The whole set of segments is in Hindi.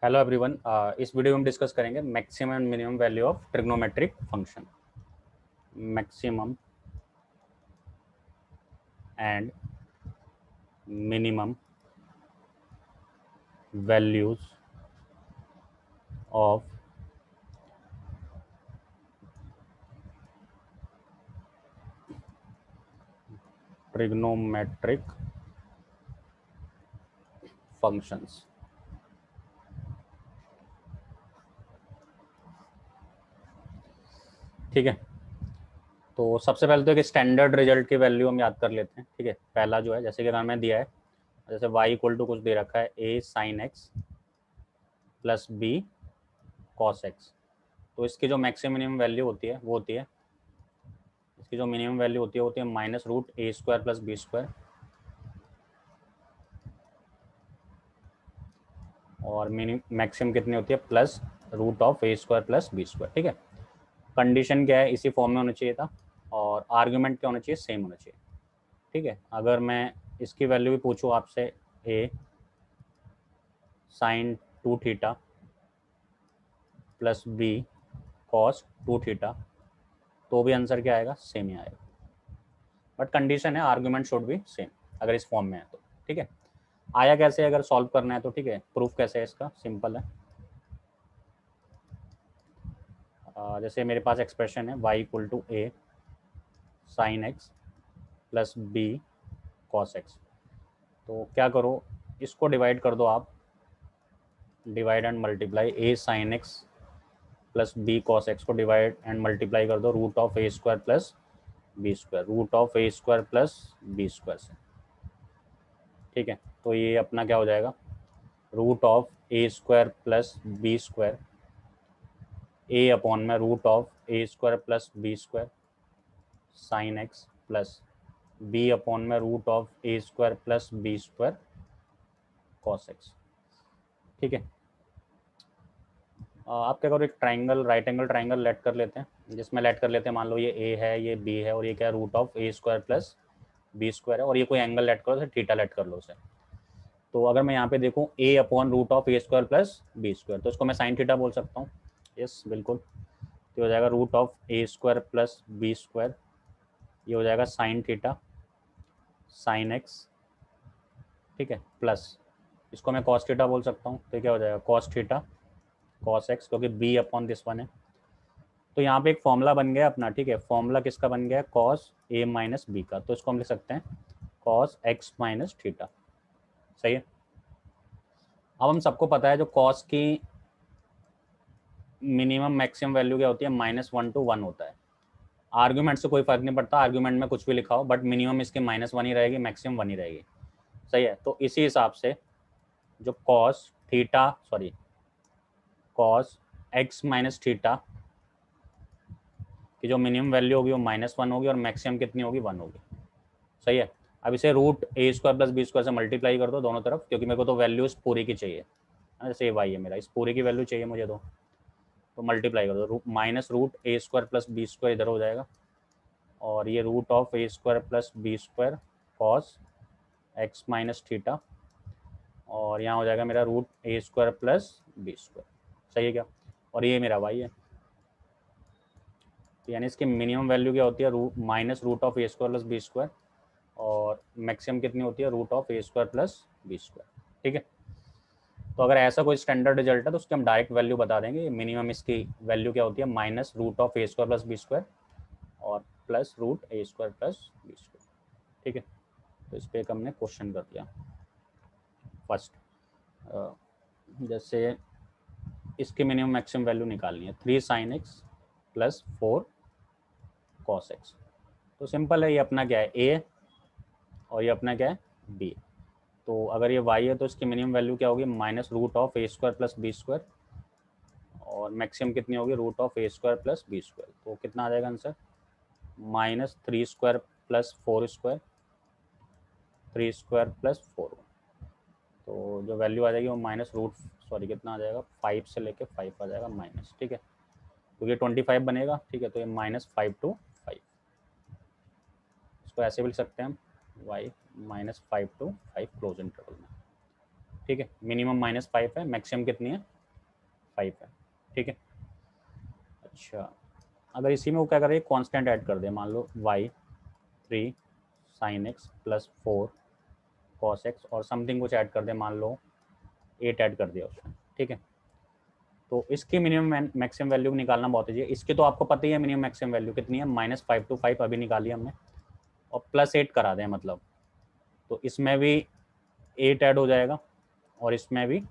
Hello everyone. इस वीडियो में डिस्कस करेंगे maximum and minimum value of trigonometric function. Maximum and minimum values of trigonometric functions. ठीक है, तो सबसे पहले तो एक स्टैंडर्ड रिजल्ट की वैल्यू हम याद कर लेते हैं। ठीक है, पहला जो है जैसे कि मैंने दिया है, जैसे y इक्वल टू कुछ दे रखा है a sin x plus b cos x। तो इसकी जो मैक्सिमम मिनिमम वैल्यू होती है वो होती है, इसकी जो मिनिमम वैल्यू होती है minus root A square plus B square, और मैक्सिमम कितनी होती है plus root of A square plus B square. ठीक है, कंडीशन क्या है, इसी फॉर्म में होना चाहिए था, और आर्ग्यूमेंट क्या होना चाहिए, सेम होना चाहिए। ठीक है, अगर मैं इसकी वैल्यू भी पूछूँ आपसे, A sine 2 theta plus B cos 2 theta, तो भी आंसर क्या आएगा, सेम ही आएगा। बट कंडीशन है आर्ग्यूमेंट शुड बी सेम अगर इस फॉर्म में है तो। ठीक है, आया कैसे अगर सॉल्व करना है तो, ठीक है, प्रूफ कैसे है इसका, सिंपल है। जैसे मेरे पास एक्सप्रेशन है y equal to A sine X plus B cos X. तो क्या करो, इसको डिवाइड कर दो आप, divide and multiply A sine X plus B cos X को डिवाइड एंड मल्टीप्लाई कर दो root of A square plus B square, root of A square plus B square से। ठीक है, तो ये अपना क्या हो जाएगा, root of A square plus B square, A upon में root of A square plus B square sine X plus B upon में root of A square plus B square cos X. ठीक है, आप क्या करो, एक triangle, right angle triangle let कर लेते हैं, जिसमें लेट कर लेते हैं, मान लो ये ए है, ये बी है, और ये क्या है, root of A square plus B square है, और ये कोई एंगल लेट करो, जैसे थीटा लेट कर लो उसे। तो अगर मैं यहाँ पे देखूँ A upon root of A square plus B square, तो इसको मैं साइन थीटा बोल सकता हूँ। यस बिल्कुल, तो हो जाएगा root of A square plus B square, ये हो जाएगा साइन थीटा साइन एक्स। ठीक है, प्लस इसको मैं कॉस थीटा बोल सकता हूँ, तो क्या हो जाएगा कॉस थीटा कॉस एक्स, क्योंकि बी अपॉन दिस वन है। तो यहाँ पे एक फॉर्मूला बन गया अपना। ठीक है, फॉर्मूला किसका बन गया, कॉस ए माइनस बी का, तो इसको हम लिख सकते हैं कॉस एक्स माइनस थीटा। सही है, अब हम सबको पता है जो कॉस की मिनिमम मैक्सिमम वैल्यू क्या होती है, -1 to 1 होता है। आर्ग्यूमेंट से कोई फर्क नहीं पड़ता, आर्ग्यूमेंट में कुछ भी लिखा हो, बट मिनिमम इसकी -1 ही रहेगी, मैक्सिमम 1 ही रहेगी। सही है, तो इसी हिसाब से जो cos theta, sorry cos X minus theta की जो मिनिमम वैल्यू होगी वो -1 होगी, और मैक्सिमम कितनी होगी, 1 होगी। सही है, अब इसे root A square plus B square से मल्टीप्लाई कर दो दोनों तरफ, क्योंकि मेरे को तो वैल्यू इस पूरी की चाहिए, जैसे वाई है मेरा, इस पूरी की वैल्यू चाहिए मुझे, तो मल्टीप्लाई कर दो, minus root A square plus B square इधर हो जाएगा, और ये root of A square plus B square cos X minus theta, और यहाँ हो जाएगा मेरा root A square plus B square. सही है क्या, और ये मेरा वाई है, तो यानी इसकी मिनिमम वैल्यू क्या होती है, minus root of A square plus B square, और मैक्सिमम कितनी होती है, root of A square plus B square. ठीक है, तो अगर ऐसा कोई स्टैंडर्ड रिजल्ट है तो उसकी हम डायरेक्ट वैल्यू बता देंगे, मिनिमम इसकी वैल्यू क्या होती है, minus root of A square plus B square और plus root A square plus B square. ठीक है, तो इस पर एक हमने क्वेश्चन कर दिया फर्स्ट। जैसे इसकी मिनिमम मैक्सिमम वैल्यू निकालनी है, 3 sign X plus 4 cos X. तो सिंपल है, ये अपना क्या है ए, और ये अपना क्या है बी। तो अगर ये वाई है तो इसकी मिनिमम वैल्यू क्या होगी, minus root of A square plus B square, और मैक्सिमम कितनी होगी, root of A square plus B square. तो कितना आ जाएगा answer, -3 square plus 4 square, 3 square plus 4। तो जो वैल्यू आ जाएगी वो माइनस रूट, सॉरी कितना आ जाएगा, 5 से लेके 5 आ जाएगा माइनस। ठीक है, तो ये 25 बनेगा। ठीक है, तो ये -5 to 5, इसको ऐसे भी लिख सकते हैं हम, y -5 to 5 क्लोज इंटरवल में। ठीक है, मिनिमम -5 है, मैक्सिमम कितनी है 5 है, ठीक है। अच्छा, अगर इसी में वो क्या करे, कांस्टेंट ऐड कर दे, मान लो y 3 sin x plus 4 cos x और समथिंग कुछ ऐड कर दे, मान लो 8 ऐड कर दिया उसमें, ठीक है। तो इसकी मिनिमम मैक्सिमम वैल्यू निकालना बहुत ईजी है। इसकी तो आपको पता ही है मिनिमम मैक्सिमम वैल्यू कितनी है, -5 to 5 अभी निकाली हमने, और +8 करा दें मतलब, तो इसमें भी 8 ऐड हो जाएगा और इसमें भी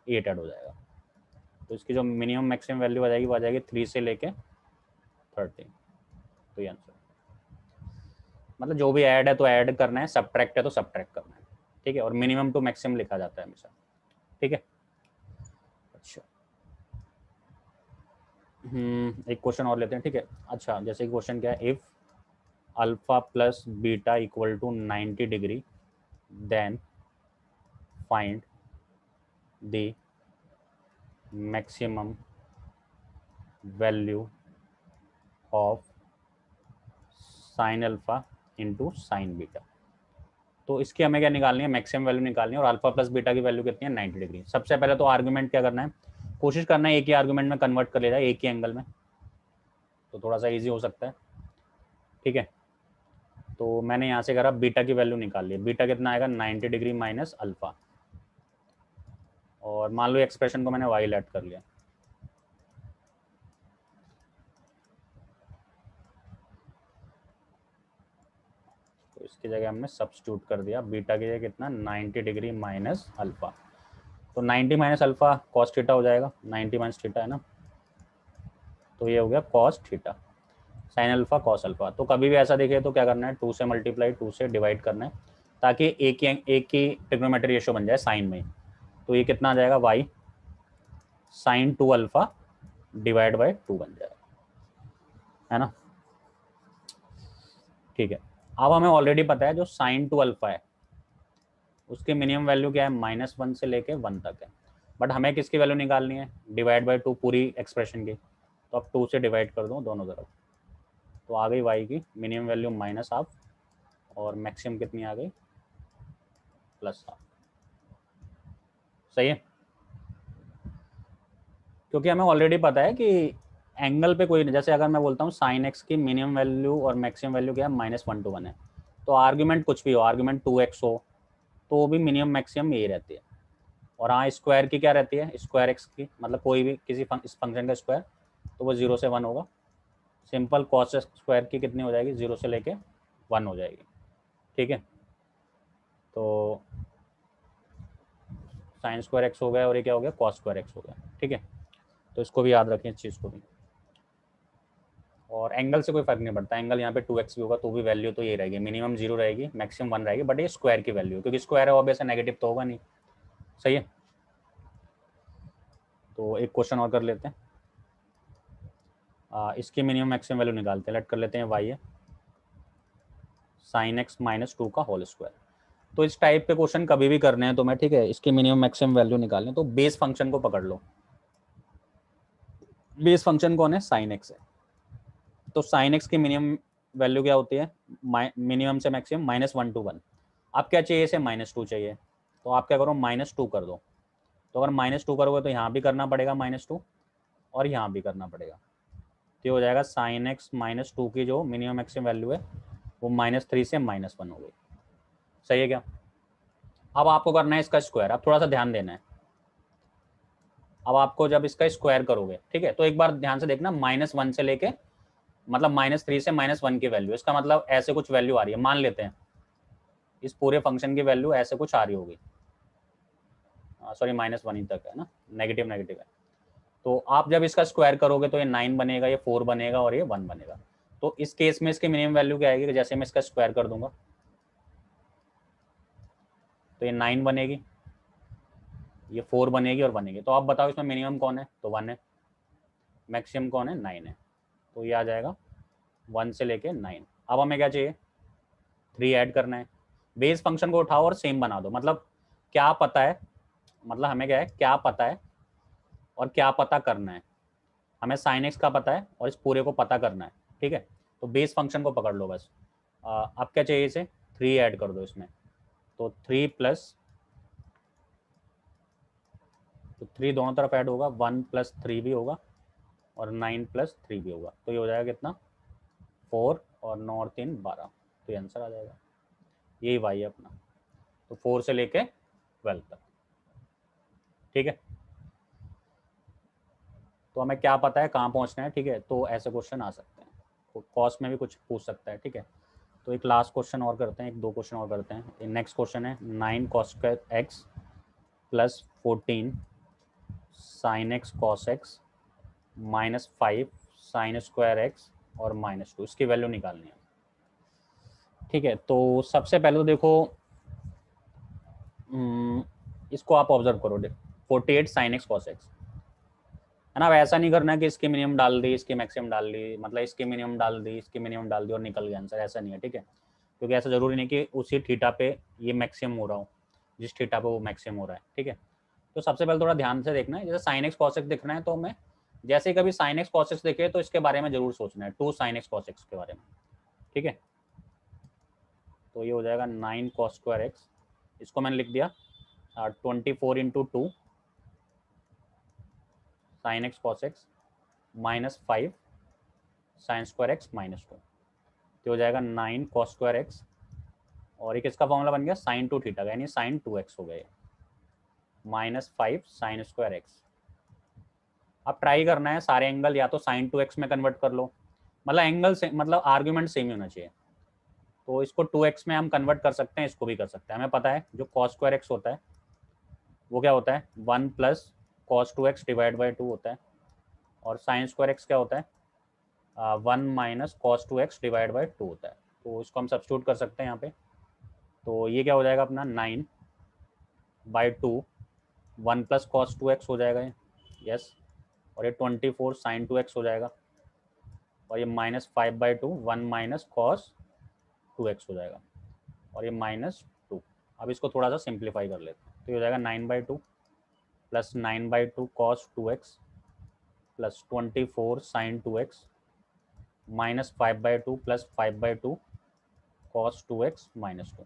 8 ऐड हो जाएगा। तो इसकी जो मिनिमम मैक्सिमम वैल्यू आ जाएगी वो आ जाएगी 3 से लेके 13। तो ये आंसर, मतलब जो भी ऐड है तो ऐड करना है, सब्ट्रैक्ट है तो सब्ट्रैक्ट करना है, ठीक है। और मिनिमम टू मैक्सिमम लिखा जाता है हमेशा, ठीक है। अच्छा, एक क्वेश्चन और लेते हैं, ठीक है। अच्छा, जैसे क्वेश्चन क्या है, if alpha plus beta equal to 90 degree then find the maximum value of sine alpha into sine beta. तो इसकी हमें क्या निकालनी है, मैक्सिमम वैल्यू निकालनी है, और अल्फा प्लस बीटा की वैल्यू कितनी है, 90 डिग्री। सबसे पहले तो आर्गुमेंट क्या करना है, कोशिश करना है एक ही आर्गुमेंट में कन्वर्ट कर ले जाए, एक ही एंगल में, तो थोड़ा सा इजी हो सकता है, ठीक है। तो मैंने यहाँ से करा, बीटा की वैल्यू निकाल ली, बीटा कितना आएगा 90 डिग्री माइनस अल्फा, और मान लो एक्सप्रेशन को मैंने वाई लेट कर लिया, तो इसकी जगह हमने सब्स्टिट्यूट कर दिया, बीटा की जगह कितना 90 डिग्री माइनस अल्फा, तो 90 माइनस अल्फा कॉस थीटा हो जाएगा, 90 माइनस थीटा है ना, तो ये हो गया cos theta, sine alpha cos alpha. तो कभी भी ऐसा दिखे तो क्या करना है, 2 से मल्टीप्लाई 2 से डिवाइड करना है, ताकि एक ही ट्रिग्नोमेट्री रेशियो बन जाए साइन में। तो ये कितना आ जाएगा, Y sine 2 alpha divide by 2 बन जाएगा, है ना, ठीक है। अब हमें ऑलरेडी पता है जो साइन 2 अल्फा है उसकी मिनिमम वैल्यू क्या है, -1 से लेके 1 तक है, बट हमें किसकी वैल्यू निकालनी है, डिवाइड बाई 2 पूरी एक्सप्रेशन की, तो अब 2 से डिवाइड कर दूँ दोनों तरफ, तो आ गई वाई की मिनिमम वैल्यू -1/2 और मैक्सिमम कितनी आ गई, +1/2। सही है, क्योंकि हमें ऑलरेडी पता है कि एंगल पे कोई नहीं, जैसे अगर मैं बोलता हूँ साइन एक्स की मिनिमम वैल्यू और मैक्सिमम वैल्यू क्या है, -1 to 1 है, तो आर्ग्यूमेंट कुछ भी हो, आर्ग्यूमेंट 2x हो तो वो भी मिनिमम मैक्सिमम यही रहती है। और हाँ, स्क्वायर की क्या रहती है, स्क्वायर एक्स की, मतलब कोई भी किसी इस फंक्शन का स्क्वायर, तो वो 0 से 1 होगा। सिंपल कॉस स्क्वायर की कितनी हो जाएगी, 0 से लेके 1 हो जाएगी, ठीक है। तो साइन स्क्वायर एक्स हो गया और ये क्या हो गया, कॉस स्क्वायर एक्स हो गया, ठीक है। तो इसको भी याद रखें, इस चीज़ को भी। और एंगल से कोई फर्क नहीं पड़ता, एंगल यहाँ पे 2x भी होगा तो भी वैल्यू तो ये रहेगी, मिनिमम 0 रहेगी, मैक्सिमम 1 रहेगी, बट ये स्क्वायर की वैल्यू, क्योंकि स्क्वायर है ऑब्वियस नेगेटिव तो होगा नहीं, सही है। तो एक क्वेश्चन और कर लेते हैं, इसकी मिनिमम मैक्सिमम वैल्यू निकालते हैं, लेट कर लेते हैं y है साइन एक्स -2 का होल स्क्वायर। तो इस टाइप के क्वेश्चन कभी भी करने हैं तो मैं, ठीक है, इसकी मिनिमम मैक्सिमम वैल्यू निकालने, तो बेस फंक्शन को पकड़ लो, बेस फंक्शन कौन है, साइन एक्स है, तो साइन एक्स की मिनिमम वैल्यू क्या होती है, मिनिमम से मैक्सिमम -1 to 1। आप क्या चाहिए, इसे -2 चाहिए, तो आप क्या करो, -2 कर दो, तो अगर -2 करोगे तो यहाँ भी करना पड़ेगा -2 और यहाँ भी करना पड़ेगा, तो हो जाएगा साइन एक्स -2 की जो मिनिमम मैक्सिमम वैल्यू है वो -3 से -1 हो गई, सही है क्या। अब आपको करना है इसका स्क्वायर, अब थोड़ा सा ध्यान देना है, अब आपको जब इसका स्क्वायर करोगे, ठीक है, तो एक बार ध्यान से देखना, -1 से लेके, मतलब -3 से -1 की वैल्यू, इसका मतलब ऐसे कुछ वैल्यू आ रही है, मान लेते हैं इस पूरे फंक्शन की वैल्यू ऐसे कुछ आ रही होगी, सॉरी -1 ही तक है ना, नेगेटिव नेगेटिव है, तो आप जब इसका स्क्वायर करोगे तो ये 9 बनेगा, ये 4 बनेगा और ये 1 बनेगा। तो इस केस में इसकी मिनिमम वैल्यू क्या आएगी, जैसे मैं इसका स्क्वायर कर दूंगा तो ये 9 बनेगी, ये 4 बनेगी और बनेगी। तो आप बताओ इसमें मिनिमम कौन है, तो 1 है, मैक्सिमम कौन है, 9 है, तो ये आ जाएगा 1 से लेके 9। अब हमें क्या चाहिए, 3 ऐड करना है, बेस फंक्शन को उठाओ और सेम बना दो, मतलब क्या पता है, मतलब हमें क्या है, क्या पता है और क्या पता करना है, हमें साइन एक्स का पता है और इस पूरे को पता करना है, ठीक है। तो बेस फंक्शन को पकड़ लो बस, अब क्या चाहिए, इसे 3 ऐड कर दो इसमें, तो 3 प्लस तो 3 दोनों तरफ ऐड होगा, 1 + 3 भी होगा और 9 + 3 भी होगा, तो ये हो जाएगा कितना 4 और 9 और 3 12, तो ये आंसर आ जाएगा। यही वाई है अपना, तो 4 से लेके 12 तक। ठीक है, तो हमें क्या पता है कहाँ पहुँचना है। ठीक है, तो ऐसे क्वेश्चन आ सकते हैं, तो कॉस्ट में भी कुछ पूछ सकता है। ठीक है, तो एक लास्ट क्वेश्चन और करते हैं, एक दो क्वेश्चन और करते हैं। नेक्स्ट क्वेश्चन है 9 cos² x + 14 sin x cos x -5 sin² x और -2, इसकी वैल्यू निकालनी है। ठीक है, तो सबसे पहले तो देखो इसको आप ऑब्जर्व करो, 48 sin x cos x है ना। अब ऐसा नहीं करना कि इसकी मिनिमम डाल दी, इसकी मैक्सिमम डाल दी, मतलब इसकी मिनिमम डाल दी, इसकी मिनिमम डाल दी और निकल गया आंसर, ऐसा नहीं है। ठीक है, क्योंकि ऐसा जरूरी नहीं कि उसी थीटा पे ये मैक्सिमम हो रहा हो जिस थीटा पे वो मैक्सिमम हो रहा है। ठीक है, तो सबसे पहले थोड़ा ध्यान से देखना है, जैसे साइन एक्स कॉस एक्स दिखना है तो मैं जैसे कभी साइन एक्स कॉस एक्स देखे तो इसके बारे में जरूर सोचना है, 2 sin x cos x के बारे में। ठीक है, तो ये हो जाएगा 9 cos² x, इसको मैंने लिख दिया 24 × 2 sin x cos x -5 sin² x -2, तो हो जाएगा 9 cos² x और एक इसका फॉर्मूला बन गया sin 2 थीटा का, यानी sin 2x हो गया -5 sin² x। अब ट्राई करना है सारे एंगल या तो sin 2x में कन्वर्ट कर लो, मतलब एंगल से मतलब आर्ग्यूमेंट सेम ही होना चाहिए। तो इसको 2x में हम कन्वर्ट कर सकते हैं, इसको भी कर सकते हैं। हमें पता है जो cos² x होता है वो क्या होता है 1 + cos2x / 2 होता है, और sin² x क्या होता है 1 - cos2x / 2 होता है। तो इसको हम सब्स्टिट्यूट कर सकते हैं यहाँ पे, तो ये क्या हो जाएगा अपना 9/2 1 + cos2x हो जाएगा ये, यस, और ये 24 sin 2x हो जाएगा, और ये -5/2 1 - cos2x हो जाएगा, और ये -2। अब इसको थोड़ा सा सिंप्लीफाई कर लेते हैं, तो ये हो जाएगा 9/2 + 9/2 cos2x + 24 sin 2x -5/2 + 5/2 cos2x -2।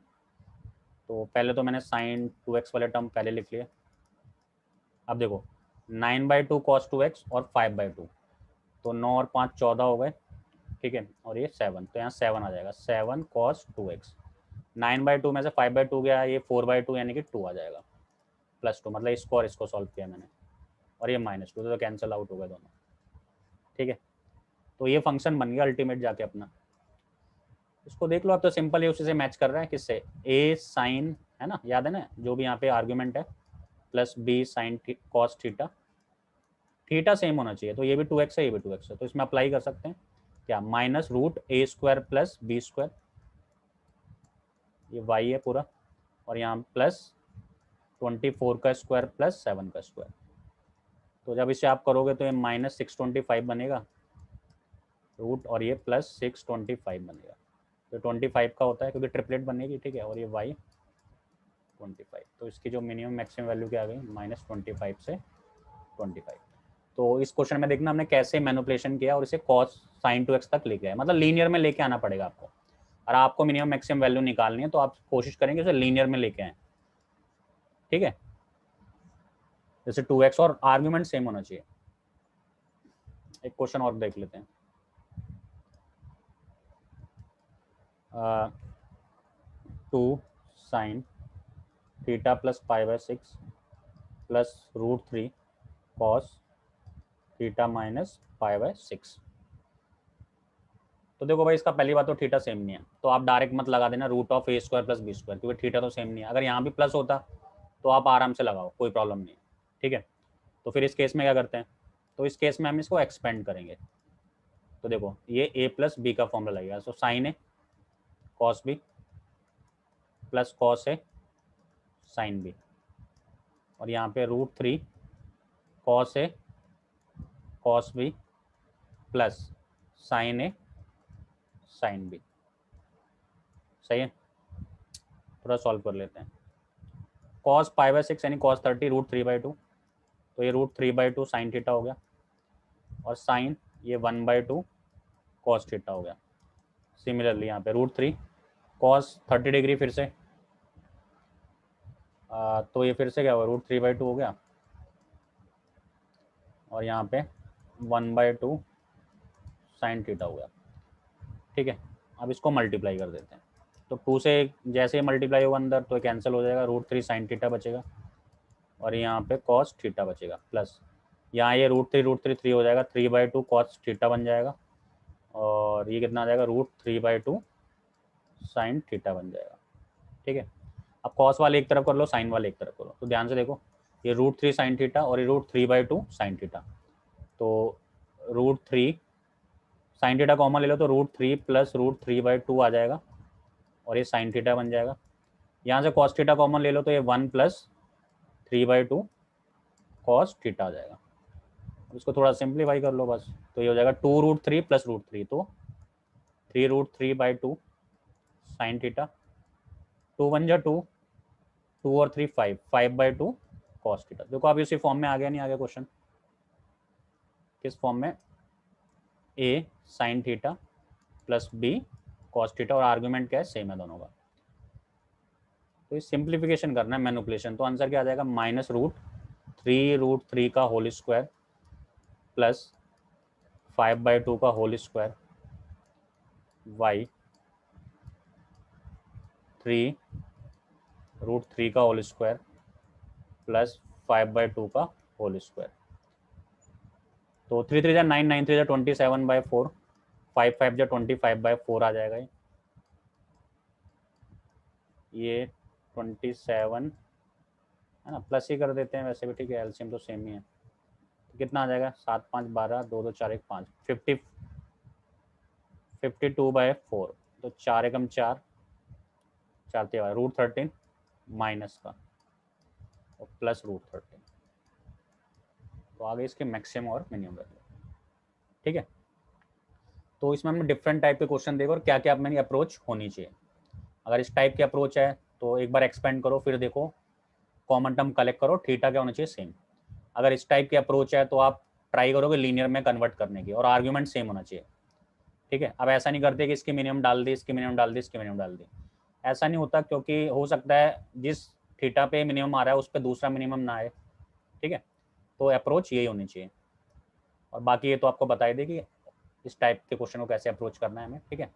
तो पहले तो मैंने sin 2x वाले टर्म पहले लिख लिए। अब देखो 9/2 cos2x और 5/2, तो 9 और 5 14 हो गए। ठीक है, और ये 7, तो यहाँ 7 आ जाएगा 7 cos2x। 9/2 में से 5/2 गया, ये 4/2 यानी कि 2 आ जाएगा +2, मतलब इसको और इसको सॉल्व किया मैंने, और ये -2, तो कैंसिल आउट हो गए दोनों। ठीक है, तो ये फंक्शन बन गया अल्टीमेट जाके अपना। इसको देख लो आप, तो सिंपल है, उसी से मैच कर रहा है, किससे a sin है ना, याद है ना जो भी यहाँ पे आर्ग्यूमेंट है, plus b sin cos theta, theta same होना चाहिए, तो ये भी 2x है, ये भी 2x है, तो इसमें अप्लाई कर सकते हैं क्या -√a² + b², ये y है पूरा, और यहाँ +24 का स्क्वायर + 7 का स्क्वायर, तो जब इसे आप करोगे तो ये -625 बनेगा रूट, और ये +625 बनेगा, तो 25 का होता है क्योंकि ट्रिपलेट बनेगी। ठीक है, और ये y 25, तो इसकी जो मिनिमम मैक्सिमम वैल्यू क्या आ गई -25 से 25। तो इस क्वेश्चन में देखना हमने कैसे मैनिपुलेशन किया और इसे cos sin 2x तक लेके आए, मतलब लीनियर में लेके आना पड़ेगा आपको, और आपको मिनिमम मैक्सिमम वैल्यू निकालनी है तो आप कोशिश करेंगे उसे लीनियर में लेके आए। ठीक है, जैसे 2x और आर्ग्यूमेंट सेम होना चाहिए। एक क्वेश्चन और देख लेते हैं, 2 sin थीटा + π/6 + √3 cos थीटा - π/6। तो देखो भाई, इसका पहली बात तो थीटा सेम नहीं है, तो आप डायरेक्ट मत लगा देना √a² + b², क्योंकि थीटा तो सेम नहीं है। अगर यहाँ भी प्लस होता तो आप आराम से लगाओ, कोई प्रॉब्लम नहीं है। ठीक है, तो फिर इस केस में क्या करते हैं, तो इस केस में हम इसको एक्सपेंड करेंगे। तो देखो ये a + b का फॉर्मूला लगेगा, तो sin a cos b + cos a sin b, और यहाँ पे √3 cos a cos b + sin a sin b। सही है, थोड़ा सॉल्व कर लेते हैं। cos π/6 यानी cos 30 √3/2, तो ये √3/2 sin थीटा हो गया, और sin ये 1/2 cos थीटा हो गया। सिमिलरली यहाँ पे √3 cos 30 डिग्री फिर से, तो ये फिर से क्या हुआ √3/2 हो गया, और यहाँ पे 1/2 साइन थीटा हो गया। ठीक है, अब इसको मल्टीप्लाई कर देते हैं। तो 2 से जैसे ही मल्टीप्लाई होगा अंदर तो कैंसिल हो जाएगा, √3 साइन थीटा बचेगा और यहाँ पे कॉस थीटा बचेगा, प्लस यहाँ ये √3 3 हो जाएगा, 3/2 कॉस थीटा बन जाएगा और ये कितना आ जाएगा, √3/2 साइन थीटा बन जाएगा। ठीक है, अब कॉस वाले एक तरफ कर लो, साइन वाले एक तरफ करो। तो ध्यान से देखो, ये √3 साइन थीटा और ये √3/2 साइन थीटा। तो √3 साइन थीटा कॉमन ले लो तो √3 प्लस √3/2 आ जाएगा और ये साइन थीटा बन जाएगा। यहाँ से कॉस थीटा कॉमन ले लो तो ये 1 प्लस 3/2 कॉस थीटा आ जाएगा। इसको थोड़ा सिंप्लीफाई कर लो बस, तो ये हो जाएगा 2√3 प्लस √3, तो 3√3/2 साइन थीटा, 2 1 जा 2, 2 और 3 5, 5/2 कॉस थीटा। देखो आप इसी फॉर्म में आ गया, नहीं आ गया क्वेश्चन? किस फॉर्म में? A sine theta plus B cos theta और आर्ग्यूमेंट क्या है, सेम है दोनों का। तो इस सिंप्लीफिकेशन करना है, मैनिपुलेशन। तो आंसर क्या आ जाएगा, -√3 का होल स्क्वायर प्लस 5/2 का होल स्क्वायर y 3√3 का होल स्क्वायर प्लस 5/2 का होल स्क्वायर। तो 3 3 जा 9, 9 3 जा 27/4, 5 5 जा 25/4 आ जाएगा। ये 27 है ना, प्लस ही कर देते हैं वैसे भी, ठीक है, एलसीएम तो सेम ही है। तो कितना आ जाएगा, 7 5 12, 2 2 4 1 5, 52/4। तो 4 एकम 4, 4 √13 माइनस का और प्लस √13। तो आगे इसके मैक्सिमम और मिनिमम वैल्यू। ठीक है, तो इसमें हमने डिफरेंट टाइप के क्वेश्चन देखे और क्या क्या अपनी अप्रोच होनी चाहिए। अगर इस टाइप की अप्रोच है तो एक बार एक्सपेंड करो, फिर देखो कॉमन टर्म कलेक्ट करो, थीटा क्या होना चाहिए, सेम। अगर इस टाइप की अप्रोच है तो आप ट्राई करोगे लीनियर में कन्वर्ट करने की और आर्ग्यूमेंट सेम होना चाहिए। ठीक है, अब ऐसा नहीं करते कि इसकी मिनिमम डाल दी, इसकी मिनिमम डाल दी, इसकी मिनिमम डाल दी, ऐसा नहीं होता, क्योंकि हो सकता है जिस थीटा पे मिनिमम आ रहा है उस पर दूसरा मिनिमम ना आए। ठीक है, तो अप्रोच यही होनी चाहिए। और बाकी ये तो आपको बता ही दे कि इस टाइप के क्वेश्चन को कैसे अप्रोच करना है हमें। ठीक है।